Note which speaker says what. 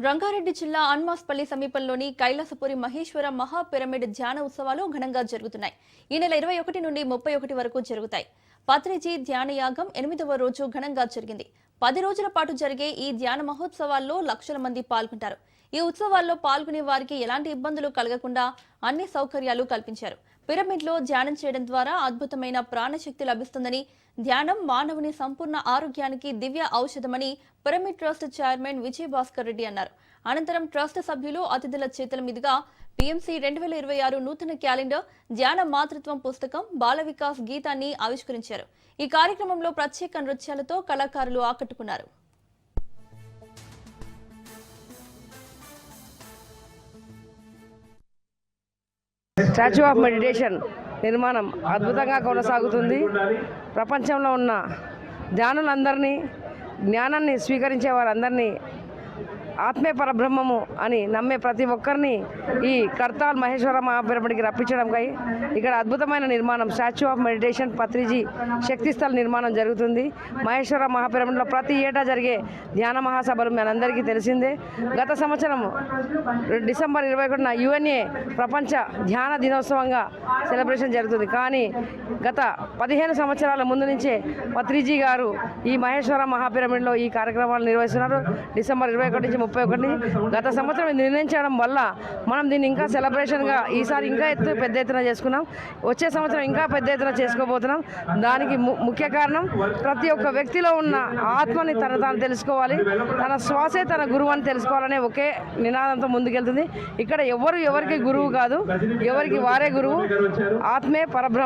Speaker 1: రంగారెడ్డి జిల్లా అన్మాస్పల్లి సమీపంలోని కైలాసపురి మహేశ్వర మహా పిరమిడ్ ధ్యాన ఉత్సవాలు ఘనంగా జరుగుతున్నాయి. ఈ నెల 21 నుండి 31 వరకు జరుగుతాయి. పత్రిజీ ధ్యాన యాగం 8వ రోజు ఘనంగా జరిగింది. 10 రోజుల పాటు జరిగే ఈ ధ్యాన మహోత్సవాల్లో లక్షల మంది పాల్గొంటారు. ఈ ఉత్సవాల్లో పాల్గొనే వారికి ఎలాంటి ఇబ్బందులు కలగకుండా అన్ని సౌకర్యాలు కల్పించారు. పిరమిడ్లో ధ్యానం చేయడం ద్వారా అద్భుతమైన ప్రాణశక్తి లభిస్తుందని, ధ్యానం మానవుని సంపూర్ణ ఆరోగ్యానికి దివ్య ఔషధమని pyramid trust chairman Vijay Bhaskar Reddy అన్నారు. అనంతరం ట్రస్ట్ సభ్యులు అతిథుల చేతుల మీదుగా PMC 2026 నూతన క్యాలెండర్, ధ్యాన మాతృత్వం పుస్తకం, బాల వికాస్ గీతాన్ని ఆవిష్కరించారు. ఈ కార్యక్రమంలో ప్రత్యేక నృత్యాలతో కళాకారులు ఆకట్టుకున్నారు.
Speaker 2: స్టాచ్యూ ఆఫ్ మెడిటేషన్ నిర్మాణం అద్భుతంగా కొనసాగుతుంది. ప్రపంచంలో ఉన్న ధ్యానులందరినీ, జ్ఞానాన్ని స్వీకరించే వారందరినీ ఆత్మే పరబ్రహ్మము అని నమ్మే ప్రతి ఒక్కరిని ఈ కర్తాల్ మహేశ్వర మహాపిరమిడ్కి రప్పించడంకై ఇక్కడ అద్భుతమైన నిర్మాణం statue of meditation Patriji Shaktisthal నిర్మాణం జరుగుతుంది. మహేశ్వర మహాపిరమిడ్లో ప్రతి ఏటా జరిగే ధ్యాన మహాసభలు మనందరికీ తెలిసిందే. గత సంవత్సరం డిసెంబర్ 21న UNA ప్రపంచ ధ్యాన దినోత్సవంగా సెలబ్రేషన్ జరుగుతుంది. కానీ గత 15 సంవత్సరాల ముందు నుంచే పత్రిజీ గారు ఈ మహేశ్వర మహాపిరమిడ్లో ఈ కార్యక్రమాలు నిర్వహిస్తున్నారు. డిసెంబర్ 21 నుంచి 31 గత సంవత్సరం నిర్ణయించడం వల్ల మనం దీన్ని ఇంకా సెలబ్రేషన్గా ఈసారి ఇంకా పెద్ద ఎత్తున చేసుకున్నాం. వచ్చే సంవత్సరం ఇంకా పెద్ద ఎత్తున చేసుకోబోతున్నాం. దానికి ముఖ్య కారణం ప్రతి ఒక్క వ్యక్తిలో ఉన్న ఆత్మని తాను తెలుసుకోవాలి, తన శ్వాసే తన గురువు అని తెలుసుకోవాలనే ఒకే నినాదంతో ముందుకెళ్తుంది. ఇక్కడ ఎవరికి గురువు కాదు, ఎవరికి వారే గురువు, ఆత్మే పరబ్రహ్మ.